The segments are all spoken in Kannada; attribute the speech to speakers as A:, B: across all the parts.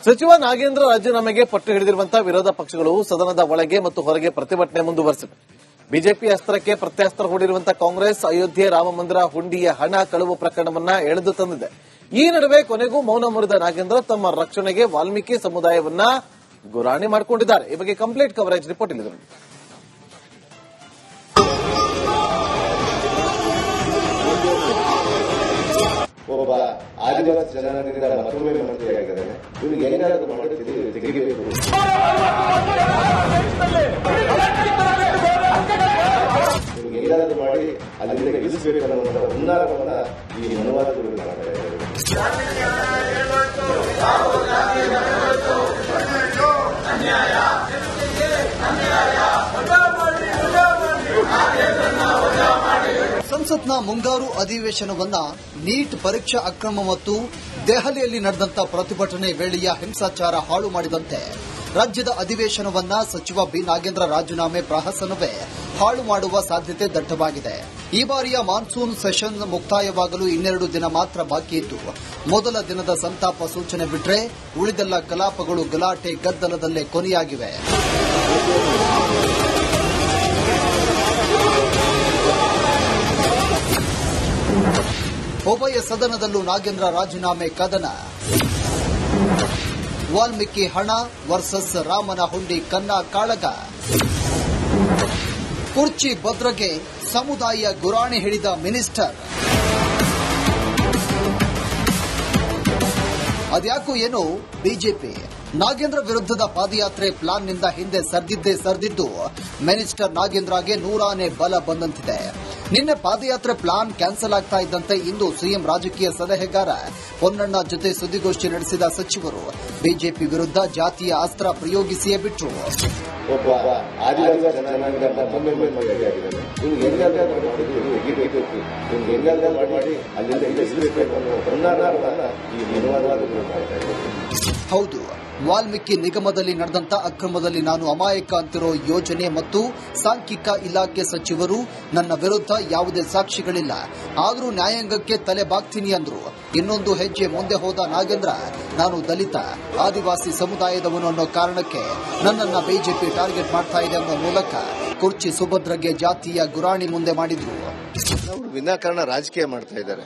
A: ಸಚಿವ ನಾಗೇಂದ್ರ ರಾಜೀನಾಮೆಗೆ ಪಟ್ಟು ಹಿಡಿದಿರುವಂತಹ ವಿರೋಧ ಪಕ್ಷಗಳು ಸದನದ ಒಳಗೆ ಮತ್ತು ಹೊರಗೆ ಪ್ರತಿಭಟನೆ ಮುಂದುವರೆಸಿವೆ. ಬಿಜೆಪಿ ಅಸ್ತ್ರಕ್ಕೆ ಪ್ರತ್ಯಾಸ್ತ್ರ ಹೂಡಿರುವಂತಹ ಕಾಂಗ್ರೆಸ್ ಅಯೋಧ್ಯೆ ರಾಮಮಂದಿರ ಹುಂಡಿಯ ಹಣ ಕಳುವು ಪ್ರಕರಣವನ್ನ ಎಳೆದು ತಂದಿದೆ. ಈ ನಡುವೆ ಕೊನೆಗೂ ಮೌನ ಮುರಿದ ನಾಗೇಂದ್ರ ತಮ್ಮ ರಕ್ಷಣೆಗೆ ವಾಲ್ಮೀಕಿ ಸಮುದಾಯವನ್ನ ಗುರಾಣಿ ಮಾಡಿಕೊಂಡಿದ್ದಾರೆ. ಈ ಬಗ್ಗೆ ಕಂಪ್ಲೀಟ್ ಕವರೇಜ್ ರಿಪೋರ್ಟ್ ಇಲ್ಲಿ ನೋಡಿ.
B: ಒಬ್ಬ ಆದಿವಾಸಿ ಜನಾಂಗದಿಂದ ಮತ್ತೊಮ್ಮೆ ಮಂತ್ರಿಯಾಗಿದ್ದಾರೆ. ಇವನಿಗೆ ಏನಾದರೂ ಮಾಡಿ ತೆಗಿಬೇಕು. ಇವನಿಗೆ ಏನಾದರೂ ಮಾಡಿ ಅಲ್ಲಿಂದ ಗೆಲ್ಲಿಸಬೇಕನ್ನುವಂತಹ ಹುನ್ನಾರವನ್ನ ಈ ಮನುವಾದಿಗಳು ಮಾಡ್ತಾ ಇದ್ದಾರೆ.
C: ಸಂಸತ್ನ ಮುಂಗಾರು ಅಧಿವೇಶನವನ್ನ ನೀಟ್ ಪರೀಕ್ಷಾ ಅಕ್ರಮ ಮತ್ತು ದೆಹಲಿಯಲ್ಲಿ ನಡೆದಂತ ಪ್ರತಿಭಟನೆ ವೇಳೆಯ ಹಿಂಸಾಚಾರ ಹಾಳು ಮಾಡಿದಂತೆ ರಾಜ್ಯದ ಅಧಿವೇಶನವನ್ನ ಸಚಿವ ಬಿ ನಾಗೇಂದ್ರ ರಾಜೀನಾಮೆ ಪ್ರಹಸನವೇ ಹಾಳು ಮಾಡುವ ಸಾಧ್ಯತೆ ದಟ್ಟವಾಗಿದೆ. ಈ ಬಾರಿಯ ಮಾನ್ಸೂನ್ ಸೆಷನ್ ಮುಕ್ತಾಯವಾಗಲು 2 ದಿನ ಮಾತ್ರ ಬಾಕಿ ಇದ್ದು ಮೊದಲ ದಿನದ ಸಂತಾಪ ಸೂಚನೆ ಬಿಟ್ಟರೆ ಉಳಿದೆಲ್ಲ ಕಲಾಪಗಳು ಗಲಾಟೆ ಗದ್ದಲದಲ್ಲೇ ಕೊನೆಯಾಗಿವೆ. ಉಭಯ ಸದನದಲ್ಲೂ ನಾಗೇಂದ್ರ ರಾಜೀನಾಮೆ ಕದನ. ವಾಲ್ಮೀಕಿ ಹಣ ವರ್ಸಸ್ ರಾಮನ ಹುಂಡಿ ಕನ್ನ ಕಾಳಗ. ಕುರ್ಚಿ ಭದ್ರಗೆ ಸಮುದಾಯ ಗುರಾಣಿ ಹಿಡಿದ ಮಿನಿಸ್ಟರ್. ಅದ್ಯಾಕೋ ಏನೋ ಬಿಜೆಪಿ ನಾಗೇಂದ್ರ ವಿರುದ್ಧದ ಪಾದಯಾತ್ರೆ ಪ್ಲಾನ್ನಿಂದ ಹಿಂದೆ ಸರಿದಿದ್ದು ಮಿನಿಸ್ಟರ್ ನಾಗೇಂದ್ರಗೆ ನೂರಾನೇ ಬಲ ಬಂದಂತಿದೆ. ನಿನ್ನೆ ಪಾದಯಾತ್ರೆ ಪ್ಲಾನ್ ಕ್ಯಾನ್ಸಲ್ ಆಗ್ತಾ ಇದ್ದಂತೆ ಇಂದು ಸಿಎಂ ರಾಜಕೀಯ ಸಲಹೆಗಾರ ಪೊನ್ನಣ್ಣ ಜೊತೆ ಸುದ್ದಿಗೋಷ್ಠಿ ನಡೆಸಿದ ಸಚಿವರು ಬಿಜೆಪಿ ವಿರುದ್ಧ ಜಾತಿಯ ಅಸ್ತ್ರ ಪ್ರಯೋಗಿಸಿಯೇ ಬಿಟ್ಟರು.
B: ಒಬ್ಬ ಆದಿವಾಸಿ ಜನಾಂಗದಿಂದ ಮತ್ತೊಮ್ಮೆ ಮಂತ್ರಿಯಾಗಿದ್ದಾರೆ. ಇವನಿಗೆ ಏನಾದರೂ ತೆಗಿಬೇಕು. ಇವನಿಗೆ ಏನಾದರೂ ಮಾಡಿ ಅಲ್ಲಿಂದ ಗೆಲ್ಲಿಸಬೇಕು ಅನ್ನೋ ಹುನ್ನಾರವನ್ನ ಈ ಮನುವಾದಿಗಳು ಮಾಡ್ತಾ ಇದ್ದಾರೆ.
C: ಹೌದು, ವಾಲ್ಮೀಕಿ ನಿಗಮದಲ್ಲಿ ನಡೆದಂತ ಅಕ್ರಮದಲ್ಲಿ ನಾನು ಅಮಾಯಕ ಅಂತಿರೋ ಯೋಜನೆ ಮತ್ತು ಸಾಂಖ್ಯಿಕ ಇಲಾಖೆ ಸಚಿವರು ನನ್ನ ವಿರುದ್ಧ ಯಾವುದೇ ಸಾಕ್ಷಿಗಳಿಲ್ಲ, ಆದರೂ ನ್ಯಾಯಾಂಗಕ್ಕೆ ತಲೆ ಬಾಗ್ತೀನಿ ಅಂದ್ರು. ಇನ್ನೊಂದು ಹೆಜ್ಜೆ ಮುಂದೆ ಹೋದ ನಾಗೇಂದ್ರ, ನಾನು ದಲಿತ ಆದಿವಾಸಿ ಸಮುದಾಯದವನು ಅನ್ನೋ ಕಾರಣಕ್ಕೆ ನನ್ನನ್ನ ಬಿಜೆಪಿ ಟಾರ್ಗೆಟ್ ಮಾಡ್ತಾ ಇದೆ ಅನ್ನೋ ಮೂಲಕ ಕುರ್ಚಿ ಸುಭದ್ರಗೆ ಜಾತಿಯ ಗುರಾಣಿ ಮುಂದೆ ಮಾಡಿದ್ರು.
B: ಅವರು ವಿನಾಕಾರಣ ರಾಜಕೀಯ ಮಾಡ್ತಾ ಇದ್ದಾರೆ.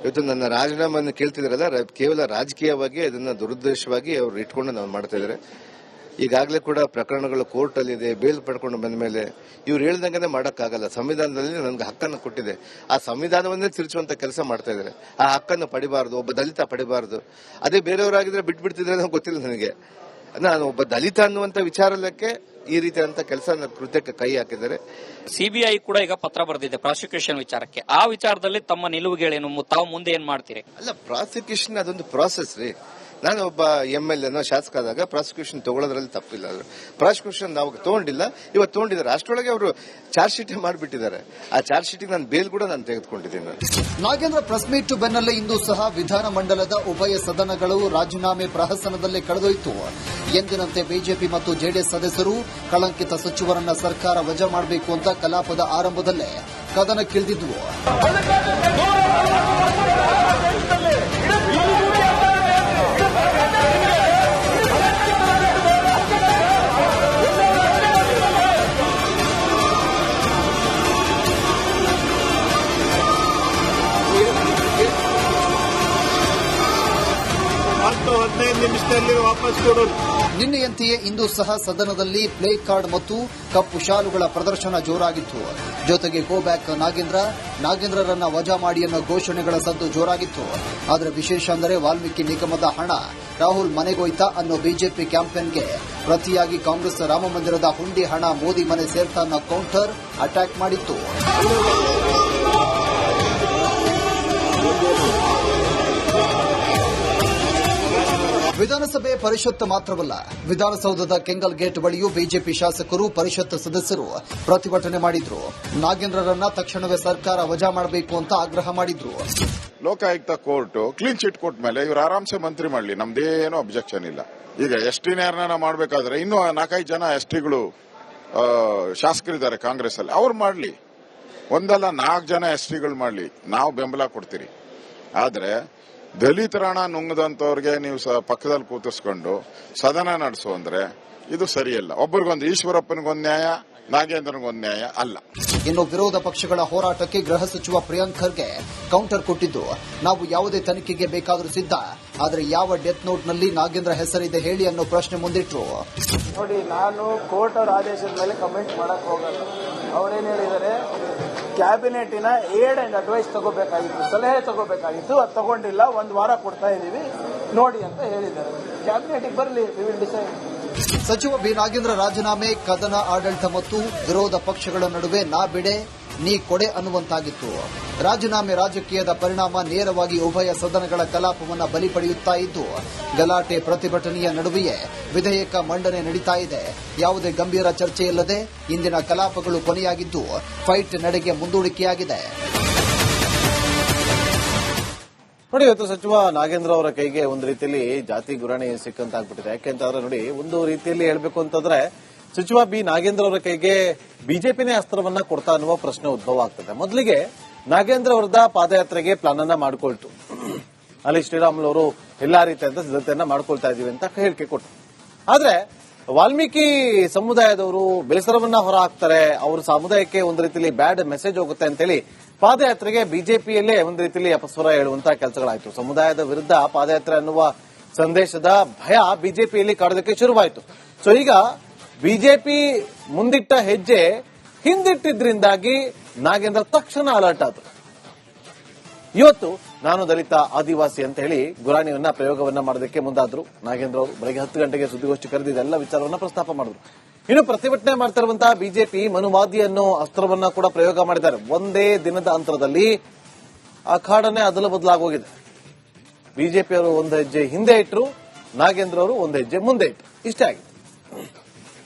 B: ಇವತ್ತು ನನ್ನ ರಾಜೀನಾಮೆಯನ್ನು ಕೇಳ್ತಿದಾರಲ್ಲ, ಕೇವಲ ರಾಜಕೀಯವಾಗಿ ಅದನ್ನ ದುರುದ್ದೇಶವಾಗಿ ಅವರು ಇಟ್ಕೊಂಡು ನಾವು ಮಾಡ್ತಾ ಇದ್ದಾರೆ. ಈಗಾಗಲೇ ಕೂಡ ಪ್ರಕರಣಗಳು ಕೋರ್ಟ್ ಅಲ್ಲಿ ಇದೆ. ಬೇಲ್ ಪಡ್ಕೊಂಡು ಬಂದ ಮೇಲೆ ಇವ್ರು ಹೇಳ್ದಂಗೆ ಮಾಡಕ್ಕಾಗಲ್ಲ. ಸಂವಿಧಾನದಲ್ಲಿ ನನಗೆ ಹಕ್ಕನ್ನು ಕೊಟ್ಟಿದೆ, ಆ ಸಂವಿಧಾನವನ್ನೇ ತಿರುಚುವಂತ ಕೆಲಸ ಮಾಡ್ತಾ ಇದ್ದಾರೆ. ಆ ಹಕ್ಕನ್ನು ಪಡಿಬಾರದು, ಒಬ್ಬ ದಲಿತ ಪಡಿಬಾರದು. ಅದೇ ಬೇರೆಯವರಾಗಿದ್ರೆ ಬಿಟ್ಬಿಡ್ತಿದ್ರೆ ಗೊತ್ತಿಲ್ಲ ನನಗೆ. ನಾನು ಒಬ್ಬ ದಲಿತ ಅನ್ನುವಂತ ವಿಚಾರಕ್ಕೆ ಈ ರೀತಿಯಾದಂತ ಕೆಲಸ ಕೃತ್ಯಕ್ಕೆ ಕೈ ಹಾಕಿದ್ದಾರೆ.
D: ಸಿಬಿಐ ಕೂಡ ಈಗ ಪತ್ರ ಬರೆದಿದೆ ಪ್ರಾಸಿಕ್ಯೂಷನ್ ವಿಚಾರಕ್ಕೆ. ಆ ವಿಚಾರದಲ್ಲಿ ತಮ್ಮ ನಿಲುವುಗಳೇನು, ತಾವು ಮುಂದೆ ಏನ್ ಮಾಡ್ತೀರಿ?
B: ಅಲ್ಲ, ಪ್ರಾಸಿಕ್ಯೂಷನ್ ಅದೊಂದು ಪ್ರಾಸೆಸ್ ರೀ. ನಾನು ಒಬ್ಬ MLA ಶಾಸಕ ಆದಾಗ ಪ್ರಾಸಿಕ್ಯೂಷನ್ ತಗೊಳ್ಳೋದ್ರಲ್ಲಿ ತಪ್ಪಿಲ್ಲ. ಪ್ರಾಸಿಕ್ಯೂಷನ್ ನಾವು ತಗೊಂಡಿಲ್ಲ, ಇವತ್ತು ತಗೊಂಡಿದ್ದಾರೆ. ಅಷ್ಟರೊಳಗೆ ಅವರು ಚಾರ್ಜ್ ಶೀಟ್ ಮಾಡಿಬಿಟ್ಟಿದ್ದಾರೆ. ಆ ಚಾರ್ಜ್ ಶೀಟ್ ನಾನು ಬೇಲ್ ಕೂಡ ನಾನು ತೆಗೆದುಕೊಂಡಿದ್ದೀನಿ.
C: ನಾಗೇಂದ್ರ ಪ್ರೆಸ್ ಮೀಟ್ ಬೆನ್ನಲ್ಲೇ ಇಂದು ಸಹ ವಿಧಾನಮಂಡಲದ ಉಭಯ ಸದನಗಳು ರಾಜೀನಾಮೆ ಪ್ರಹಸನದಲ್ಲೇ ಕಳೆದೊಯ್ತು. ಎಂದಿನಂತೆ ಬಿಜೆಪಿ ಮತ್ತು ಜೆಡಿಎಸ್ ಸದಸ್ಯರು ಕಳಂಕಿತ ಸಚಿವರನ್ನ ಸರ್ಕಾರ ವಜಾ ಮಾಡಬೇಕು ಅಂತ ಕಲಾಪದ ಆರಂಭದಲ್ಲೇ ಕದನಕ್ಕಿಳಿದಿದ್ವು. ನಿನ್ನೆಯಂತೆಯೇ ಇಂದು ಸಹ ಸದನದಲ್ಲಿ ಪ್ಲೇ ಕಾರ್ಡ್ ಮತ್ತು ಕಪ್ಪು ಶಾಲುಗಳ ಪ್ರದರ್ಶನ ಜೋರಾಗಿತ್ತು. ಜೊತೆಗೆ ಗೋ ಬ್ಯಾಕ್ ನಾಗೇಂದ್ರರನ್ನ ವಜಾ ಮಾಡಿ ಅನ್ನೋ ಘೋಷಣೆಗಳ ಸದ್ದು ಜೋರಾಗಿತ್ತು. ಆದರೆ ವಿಶೇಷ ಅಂದರೆ ವಾಲ್ಮೀಕಿ ನಿಗಮದ ಹಣ ರಾಹುಲ್ ಮನೆಗೋಯ್ತಾ ಅನ್ನೋ ಬಿಜೆಪಿ ಕ್ಯಾಂಪೇನ್ಗೆ ಪ್ರತಿಯಾಗಿ ಕಾಂಗ್ರೆಸ್ ರಾಮಮಂದಿರದ ಹುಂಡಿ ಹಣ ಮೋದಿ ಮನೆ ಸೇರ್ತಾ ಅನ್ನೋ ಕೌಂಟರ್ ಅಟ್ಯಾಕ್ ಮಾಡಿತ್ತು. ವಿಧಾನಸಭೆ ಪರಿಷತ್ ಮಾತ್ರವಲ್ಲ, ವಿಧಾನಸೌಧದ ಕೆಂಗಲ್ ಗೇಟ್ ಬಳಿಯೂ ಬಿಜೆಪಿ ಶಾಸಕರು ಪರಿಷತ್ ಸದಸ್ಯರು ಪ್ರತಿಭಟನೆ ಮಾಡಿದ್ರು. ನಾಗೇಂದ್ರರನ್ನ ತಕ್ಷಣವೇ ಸರ್ಕಾರ ವಜಾ ಮಾಡಬೇಕು ಅಂತ ಆಗ್ರಹ ಮಾಡಿದ್ರು.
E: ಲೋಕಾಯುಕ್ತ ಕೋರ್ಟ್ ಕ್ಲೀನ್ ಚಿಟ್ ಕೊಟ್ಟ ಮೇಲೆ ಇವರು ಆರಾಮ್ಸೆ ಮಂತ್ರಿ ಮಾಡಲಿ, ನಮ್ದೇನೋ ಅಬ್ಜೆಕ್ಷನ್ ಇಲ್ಲ. ಈಗ ಎಸ್ಟಿನ ಯಾರನ್ನ ಮಾಡಬೇಕಾದ್ರೆ ಇನ್ನೂ 4-5 ಜನ ಎಸ್ಟಿಗಳು ಶಾಸಕರಿದ್ದಾರೆ ಕಾಂಗ್ರೆಸ್ ಅಲ್ಲಿ, ಅವ್ರು ಮಾಡಲಿ. ಒಂದಲ್ಲ 4 ಜನ ಎಸ್ಟಿಗಳು ಮಾಡಲಿ, ನಾವು ಬೆಂಬಲ ಕೊಡ್ತೀರಿ. ಆದ್ರೆ ದಲಿತರ ಹಣ ನುಂಗದಂತವ್ರಿಗೆ ನೀವು ಪಕ್ಕದಲ್ಲಿ ಕೂತಿಸ್ಕೊಂಡು ಸದನ ನಡೆಸು ಅಂದ್ರೆ ಇದು ಸರಿಯಲ್ಲ. ಒಬ್ಬರಿಗೊಂದು ಈಶ್ವರಪ್ಪನಿಗೊಂದು ನ್ಯಾಯ, ನಾಗೇಂದ್ರನಿಗೊಂದು ನ್ಯಾಯ ಅಲ್ಲ.
C: ಇನ್ನು ವಿರೋಧ ಪಕ್ಷಗಳ ಹೋರಾಟಕ್ಕೆ ಗೃಹ ಸಚಿವ ಪ್ರಿಯಾಂಕ್ ಖರ್ಗೆ ಕೌಂಟರ್ ಕೊಟ್ಟಿದ್ದು, ನಾವು ಯಾವುದೇ ತನಿಖೆಗೆ ಬೇಕಾದರೂ ಸಿದ್ಧ, ಆದರೆ ಯಾವ ಡೆತ್ ನೋಟ್ನಲ್ಲಿ ನಾಗೇಂದ್ರ ಹೆಸರಿದೆ ಹೇಳಿ ಅನ್ನೋ ಪ್ರಶ್ನೆ ಮುಂದಿಟ್ರು.
F: ನೋಡಿ, ನಾನು ಕೋರ್ಟ್ ಅವರ ಆದೇಶದ ಮೇಲೆ ಕಮೆಂಟ್ ಮಾಡಕ್ ಹೋಗಲ್ಲ. ಅವ್ರೇನ್ ಹೇಳಿದ್ದಾರೆ, ಕ್ಯಾಬಿನೆಟಿನ ಏಡ್ ಅಂಡ್ ಅಡ್ವೈಸ್ ತಗೋಬೇಕಾಗಿತ್ತು, ಸಲಹೆ ತಗೋಬೇಕಾಗಿತ್ತು, ಅದು ತಗೊಂಡಿಲ್ಲ, 1 ವಾರ ಕೊಡ್ತಾ ಇದೀವಿ ನೋಡಿ ಅಂತ ಹೇಳಿದ್ದಾರೆ. ಕ್ಯಾಬಿನೆಟ್ಗೆ ಬರಲಿ, ವಿ ವಿಲ್ ಡಿಸೈಡ್.
C: ಸಚಿವ ಬಿ ನಾಗೇಂದ್ರ ರಾಜೀನಾಮೆ ಕದನ ಆಡಳಿತ ಮತ್ತು ವಿರೋಧ ಪಕ್ಷಗಳ ನಡುವೆ ನಾ ಬಿಡೆ ನೀ ಕೊಡೆ ಅನ್ನುವಂತಾಗಿತ್ತು. ರಾಜೀನಾಮೆ ರಾಜಕೀಯದ ಪರಿಣಾಮ ನೇರವಾಗಿ ಉಭಯ ಸದನಗಳ ಕಲಾಪವನ್ನು ಬಲಿ ಪಡೆಯುತ್ತಾ ಇದ್ದು, ಗಲಾಟೆ ಪ್ರತಿಭಟನೆಯ ನಡುವೆಯೇ ವಿಧೇಯಕ ಮಂಡನೆ ನಡೀತಾ ಇದೆ. ಯಾವುದೇ ಗಂಭೀರ ಚರ್ಚೆ ಇಲ್ಲದೆ ಇಂದಿನ ಕಲಾಪಗಳು ಕೊನೆಯಾಗಿದ್ದು, ಫೈಟ್ ನಡೆಗೆ ಮುಂದೂಡಿಕೆಯಾಗಿದೆ.
A: ನೋಡಿ, ಇವತ್ತು ಸಚಿವ ನಾಗೇಂದ್ರ ಅವರ ಕೈಗೆ ಒಂದು ರೀತಿಯಲ್ಲಿ ಜಾತಿ ಗುರಾಣಿ ಸಿಕ್ಕಂತಾಗ್ಬಿಟ್ಟಿದೆ. ಯಾಕೆಂತಂದ್ರೆ ನೋಡಿ, ಒಂದು ರೀತಿಯಲ್ಲಿ ಹೇಳ್ಬೇಕು ಅಂತಂದ್ರೆ ಸಚಿವ ಬಿ ನಾಗೇಂದ್ರ ಅವರ ಕೈಗೆ ಬಿಜೆಪಿನೇ ಅಸ್ತ್ರವನ್ನ ಕೊಡ್ತಾ ಅನ್ನುವ ಪ್ರಶ್ನೆ ಉದ್ಭವ ಆಗ್ತದೆ. ಮೊದಲಿಗೆ ನಾಗೇಂದ್ರ ಅವರದ ಪಾದಯಾತ್ರೆಗೆ ಪ್ಲಾನ್ ಅನ್ನ ಮಾಡಿಕೊಳ್ತು. ಅಲ್ಲಿ ಶ್ರೀರಾಮುಲು ಅವರು ಎಲ್ಲಾ ರೀತಿಯಾದ ಸಿದ್ಧತೆಯನ್ನ ಮಾಡ್ಕೊಳ್ತಾ ಇದೀವಿ ಅಂತ ಹೇಳಿಕೆ ಕೊಟ್ಟರು. ಆದ್ರೆ ವಾಲ್ಮೀಕಿ ಸಮುದಾಯದವರು ಬೇಸರವನ್ನ ಹೊರ ಹಾಕ್ತಾರೆ, ಅವ್ರ ಸಮುದಾಯಕ್ಕೆ ಒಂದು ರೀತಿಯಲ್ಲಿ ಬ್ಯಾಡ್ ಮೆಸೇಜ್ ಹೋಗುತ್ತೆ ಅಂತೇಳಿ ಪಾದಯಾತ್ರೆಗೆ ಬಿಜೆಪಿಯಲ್ಲೇ ಒಂದು ರೀತಿಯಲ್ಲಿ ಅಪಸ್ವರ ಹೇಳುವಂತಹ ಕೆಲಸಗಳಾಯಿತು. ಸಮುದಾಯದ ವಿರುದ್ಧ ಪಾದಯಾತ್ರೆ ಅನ್ನುವ ಸಂದೇಶದ ಭಯ ಬಿಜೆಪಿಯಲ್ಲಿ ಕಾಡೋದಕ್ಕೆ ಶುರುವಾಯಿತು. ಸೊ ಈಗ ಬಿಜೆಪಿ ಮುಂದಿಟ್ಟ ಹೆಜ್ಜೆ ಹಿಂದಿಟ್ಟಿದ್ರಿಂದಾಗಿ ನಾಗೇಂದ್ರ ತಕ್ಷಣ ಅಲರ್ಟ್ ಆದರು. ಇವತ್ತು ನಾನು ದಲಿತ ಆದಿವಾಸಿ ಅಂತ ಹೇಳಿ ಗುರಾಣಿಯನ್ನ ಪ್ರಯೋಗವನ್ನ ಮಾಡೋದಕ್ಕೆ ಮುಂದಾದ್ರು ನಾಗೇಂದ್ರ ಅವರು. ಬೆಳಗ್ಗೆ 10 ಗಂಟೆಗೆ ಸುದ್ದಿಗೋಷ್ಠಿ ಕರೆದು ಇದೆಲ್ಲ ವಿಚಾರವನ್ನ ಪ್ರಸ್ತಾಪ ಮಾಡಿದ್ರು. ಇನ್ನು ಪ್ರತಿಭಟನೆ ಮಾಡ್ತಿರುವಂತಹ ಬಿಜೆಪಿ ಮನುವಾದಿ ಅನ್ನೋ ಅಸ್ತ್ರವನ್ನ ಕೂಡ ಪ್ರಯೋಗ ಮಾಡಿದ್ದಾರೆ. ಒಂದೇ ದಿನದ ಅಂತರದಲ್ಲಿ ಅಖಾಡನೆ ಅದಲು ಬದಲಾಗೋಗಿದೆ. ಬಿಜೆಪಿಯವರು ಒಂದು ಹೆಜ್ಜೆ ಹಿಂದೆ ಇಟ್ಟರು, ನಾಗೇಂದ್ರ ಅವರು ಒಂದು ಹೆಜ್ಜೆ ಮುಂದೆ ಇಟ್ಟರು. ಇಷ್ಟೇ ಆಗಿದೆ.